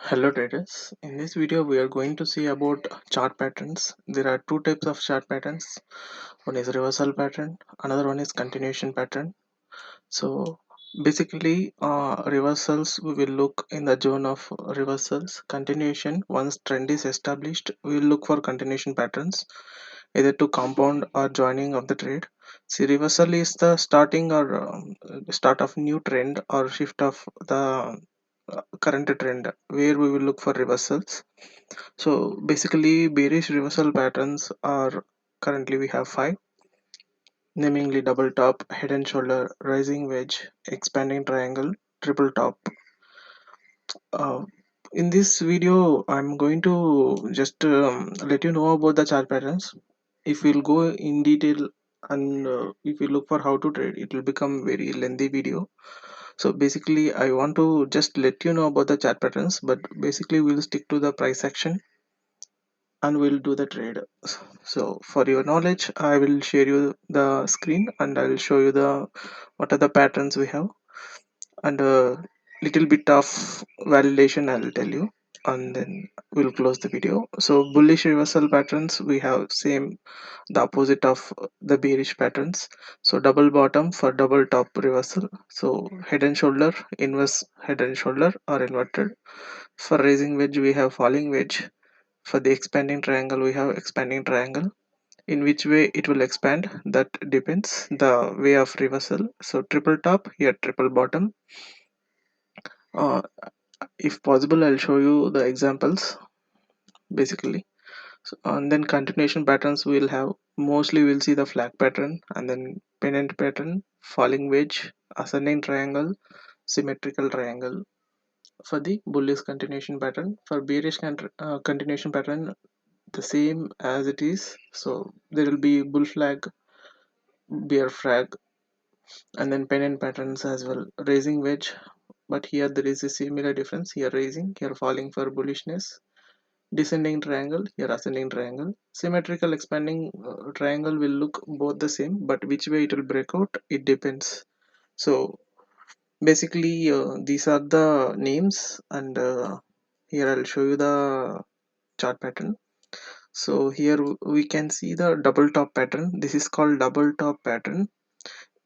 Hello traders, in this video we are going to see about chart patterns. There are two types of chart patterns. One is reversal pattern, another one is continuation pattern. So basically reversals, we will look in the zone of reversals. Continuation, once trend is established, we will look for continuation patterns either to compound or joining of the trade. See, reversal is the starting or start of new trend or shift of the current trend where we will look for reversals. So basically bearish reversal patterns are currently we have five, namely double top, head and shoulder, rising wedge, expanding triangle, triple top. uh, in this video I'm going to just let you know about the chart patterns. If we'll go in detail and if we look for how to trade, it will become very lengthy video. So basically I want to just let you know about the chart patterns, but basically we'll stick to the price action and we'll do the trade. So for your knowledge I will share you the screen and I will show you the what are the patterns we have, and a little bit of validation I'll tell you, and then we'll close the video. So bullish reversal patterns, we have same the opposite of the bearish patterns. So double bottom for double top reversal. So head and shoulder, inverse head and shoulder are inverted. For raising wedge we have falling wedge. For the expanding triangle we have expanding triangle. In which way it will expand, that depends the way of reversal. So triple top here, triple bottom. uh, if possible I'll show you the examples basically. So, and then continuation patterns we'll have, mostly we'll see the flag pattern and then pennant pattern, falling wedge, ascending triangle, symmetrical triangle. For the bullish continuation pattern, for bearish continuation pattern, the same as it is. So there will be bull flag, bear flag, and then pennant patterns as well, raising wedge. But here there is a similar difference, here raising, here falling for bullishness, descending triangle, here ascending triangle. Symmetrical expanding triangle will look both the same, but which way it will break out, it depends. So basically these are the names, and here I'll show you the chart pattern. So here we can see the double top pattern. This is called double top pattern.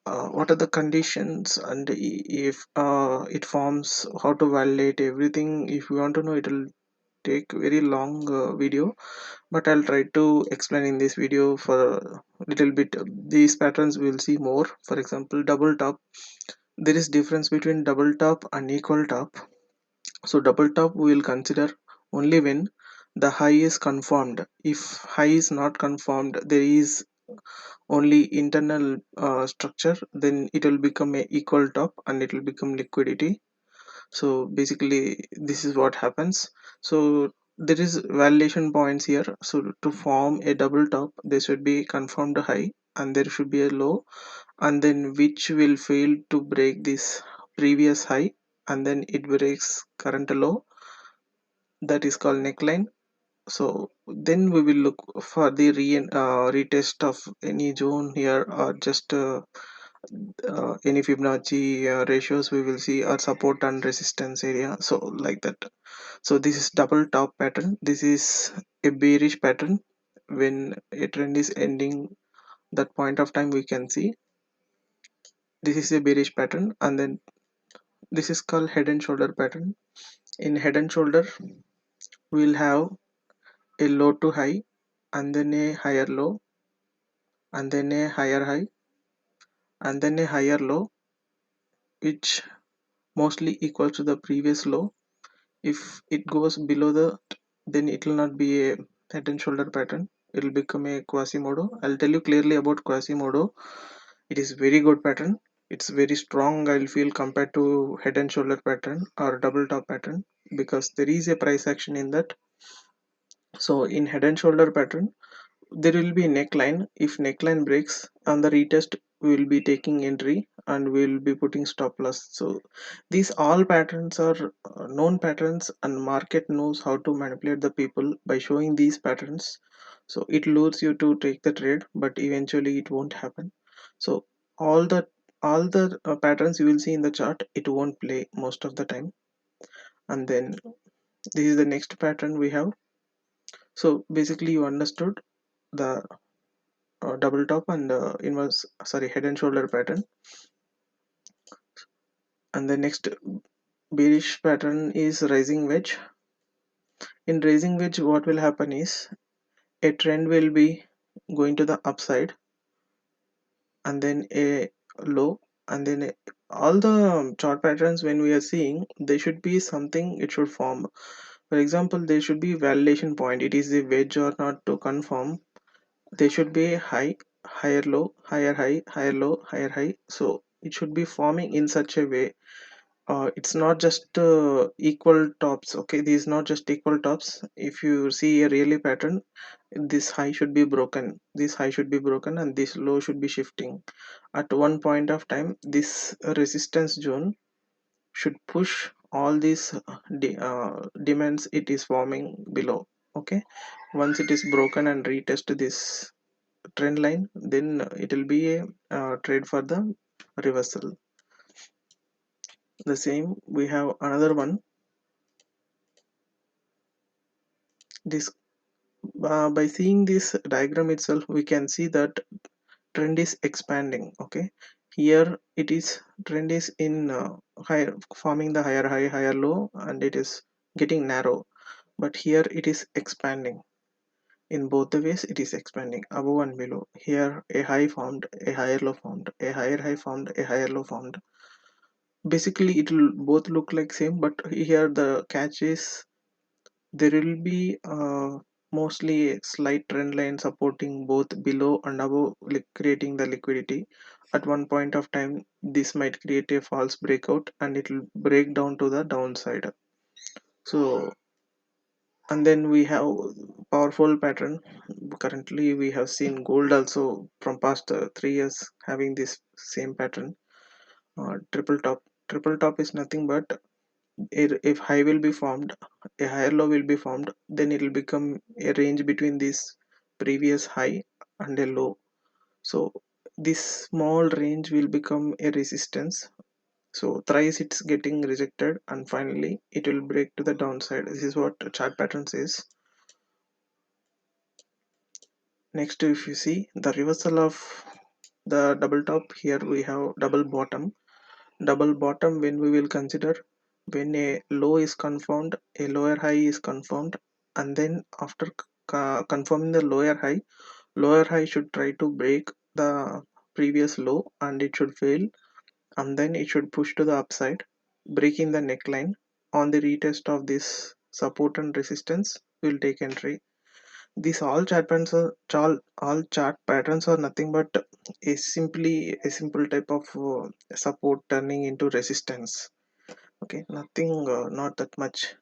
What are the conditions, and if it forms, how to validate everything, if you want to know, it will take very long video, but I'll try to explain in this video for a little bit. These patterns we'll see more. For example, double top, there is difference between double top and equal top. So double top we will consider only when the high is confirmed. If high is not confirmed, there is only internal structure, then it will become a equal top and it will become liquidity. So basically this is what happens. So there is validation points here. So to form a double top, there should be confirmed high and there should be a low, and then which will fail to break this previous high, and then it breaks current low, that is called neckline. So then we will look for the retest of any zone here, or just any Fibonacci ratios we will see, or support and resistance area, so like that. So this is double top pattern. This is a bearish pattern. When a trend is ending, that point of time we can see this is a bearish pattern. And then this is called head and shoulder pattern. In head and shoulder we'll have a low to high, and then a higher low, and then a higher high, and then a higher low, which mostly equals to the previous low. If it goes below the, then it will not be a head and shoulder pattern, it will become a quasimodo. I'll tell you clearly about quasimodo. It is very good pattern. It's very strong, I'll feel, compared to head and shoulder pattern or double top pattern, because there is a price action in that. So in head and shoulder pattern there will be neckline. If neckline breaks on the retest, we will be taking entry and we will be putting stop loss. So these all patterns are known patterns, and market knows how to manipulate the people by showing these patterns. So it lures you to take the trade, but eventually it won't happen. So all the patterns you will see in the chart, it won't play most of the time. And then This is the next pattern we have. So basically you understood the double top and inverse, sorry, head and shoulder pattern. And the next bearish pattern is rising wedge. In rising wedge, what will happen is a trend will be going to the upside, and then a low, and then all the chart patterns when we are seeing, they should be something it should form. For example, there should be validation point, it is a wedge or not to confirm. There should be high, higher low, higher high, higher low, higher high. So it should be forming in such a way. It's not just equal tops. Okay, these not just equal tops. If you see a really pattern, this high should be broken, this high should be broken, and this low should be shifting. At one point of time, this resistance zone should push all these demands it is forming below. Okay, once it is broken and retest this trend line, then it will be a trade for the reversal. The same we have another one. This by seeing this diagram itself, we can see that trend is expanding. Okay, here it is, trend is in higher, forming the higher high, higher low, and it is getting narrow. But here it is expanding. In both the ways it is expanding, above and below. Here a high formed, a higher low formed, a higher high formed, a higher low formed. Basically it will both look like same, but here the catch is there will be mostly a slight trend line supporting both below and above, creating the liquidity. At one point of time, this might create a false breakout and it will break down to the downside. So, and then we have powerful pattern. Currently we have seen gold also from past 3 years having this same pattern. Triple top is nothing but, if high will be formed, a higher low will be formed, then it will become a range between this previous high and a low. So this small range will become a resistance. So thrice it's getting rejected, and finally it will break to the downside. This is what chart pattern says. Next, if you see the reversal of the double top, here we have double bottom. Double bottom, when we will consider, when a low is confirmed, a lower high is confirmed, and then after confirming the lower high should try to break the previous low and it should fail, and then it should push to the upside, breaking the neckline. On the retest of this support and resistance, we will take entry. These all chart patterns are all chart patterns are nothing but a simple type of support turning into resistance. Okay, nothing, not that much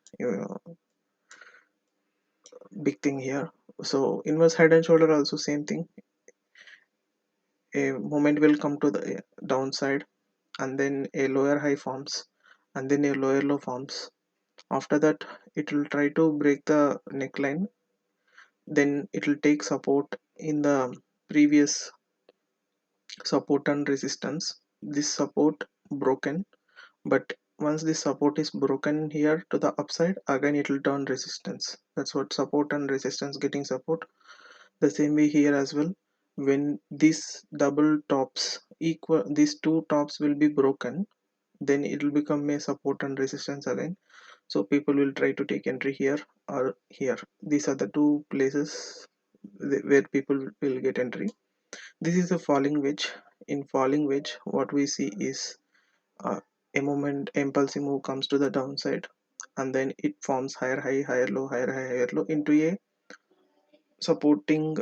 big thing here. So inverse head and shoulder also same thing. A moment will come to the downside, and then a lower high forms, and then a lower low forms. After that, it will try to break the neckline, then it will take support in the previous support and resistance. This support broken, but once this support is broken here to the upside, again it will turn resistance. That's what support and resistance getting support. The same way here as well, when these double tops equal, these two tops will be broken, then it will become a support and resistance again. So people will try to take entry here or here. These are the two places where people will get entry. This is a falling wedge. In falling wedge, what we see is uh, a moment impulsive move comes to the downside, and then it forms higher high, higher low, higher high, higher low into a supporting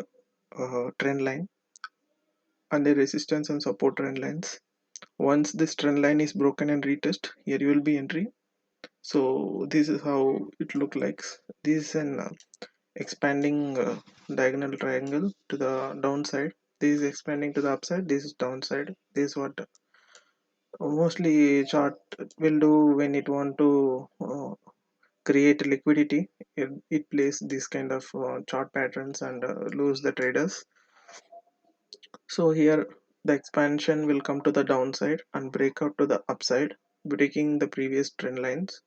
trend line and a resistance and support trend lines. Once this trend line is broken and retest, here you will be entry. So this is how it look like. This is an expanding diagonal triangle to the downside. This is expanding to the upside, this is downside. This is what mostly chart will do when it want to create liquidity. It plays this kind of chart patterns and lose the traders. So here the expansion will come to the downside and break out to the upside, breaking the previous trend lines.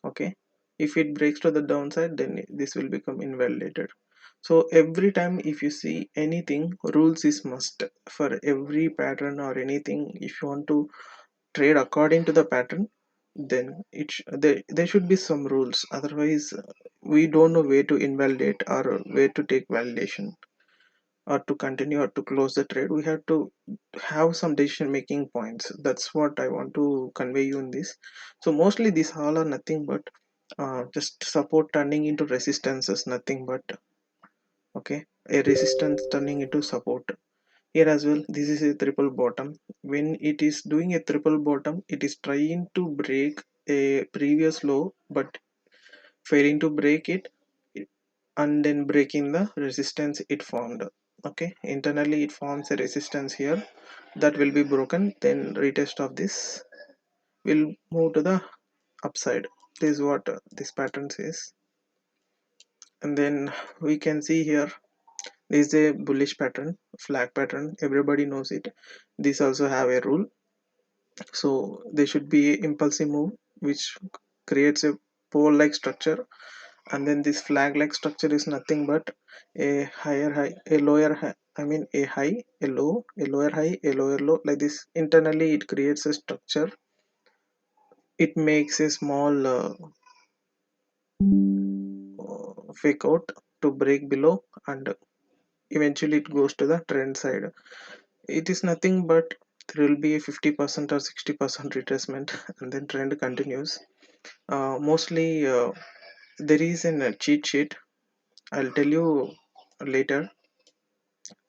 Okay, If it breaks to the downside, then this will become invalidated. So every time if you see anything, rules is must for every pattern or anything. If you want to trade according to the pattern, then there should be some rules. Otherwise we don't know where to invalidate or where to take validation, or to continue or to close the trade. We have to have some decision making points. That's what I want to convey you in this. So mostly these all are nothing but just support turning into resistances, nothing but, okay, a resistance turning into support. Here as well, this is a triple bottom. When it is doing a triple bottom, it is trying to break a previous low but failing to break it, and then breaking the resistance it formed. Okay, internally it forms a resistance here that will be broken, then retest of this will move to the upside. This is what this pattern says. And then we can see here, this is a bullish pattern, flag pattern, everybody knows it. This also have a rule. So there should be a impulsive move which creates a pole like structure, and then this flag like structure is nothing but a higher high, a lower high, I mean a high, a low, a lower high, a lower low, like this. Internally it creates a structure. It makes a small fake out to break below, and eventually it goes to the trend side. It is nothing but there will be a 50% or 60% retracement and then trend continues. Mostly there is a cheat sheet, I'll tell you later.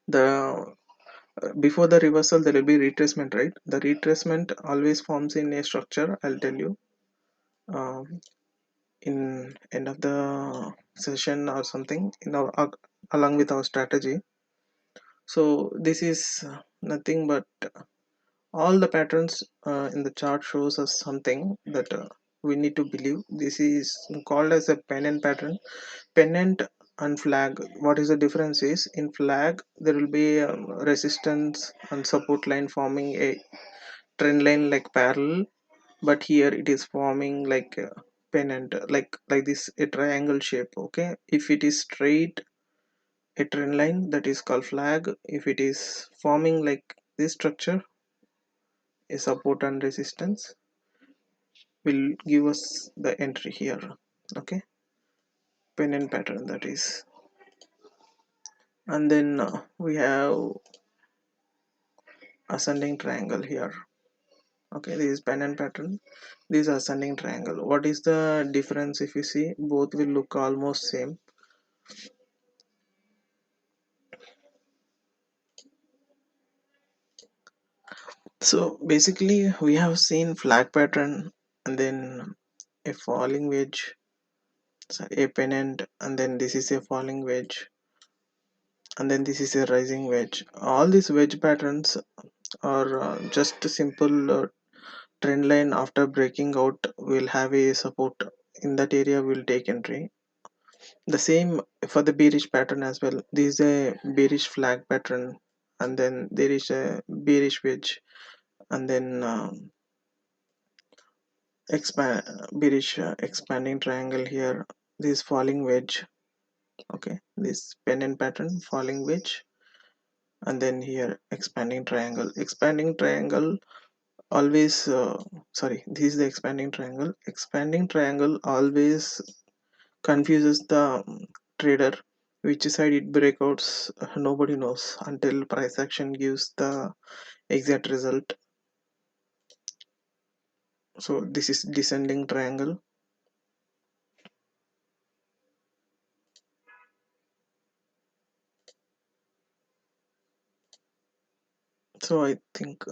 The before the reversal there will be retracement, right? The retracement always forms in a structure, I'll tell you um, in end of the session or something in our along with our strategy. So this is nothing but all the patterns in the chart shows us something that we need to believe. This is called as a pennant pattern. Pennant and flag, what is the difference is, in flag there will be resistance and support line forming a trend line like parallel, but here it is forming like a pennant, like this, a triangle shape. Okay, if it is straight, a trend line, that is called flag. If it is forming like this structure, a support and resistance, will give us the entry here. Okay, pennant pattern that is. And then we have ascending triangle here. Okay, this is pennant pattern, this is ascending triangle. What is the difference? If you see, both will look almost same. So basically we have seen flag pattern, and then a falling wedge, so a pennant, and then this is a falling wedge, and then this is a rising wedge. All these wedge patterns are just a simple trend line. After breaking out will have a support, in that area will take entry. The same for the bearish pattern as well. This is a bearish flag pattern, and then there is a bearish wedge, and then expand bearish expanding triangle here. This falling wedge. Okay, this pennant pattern, falling wedge, and then here expanding triangle. Expanding triangle always sorry, this is the expanding triangle. Expanding triangle always confuses the trader. Which side it breakouts, nobody knows until price action gives the exact result. So this is descending triangle. So I think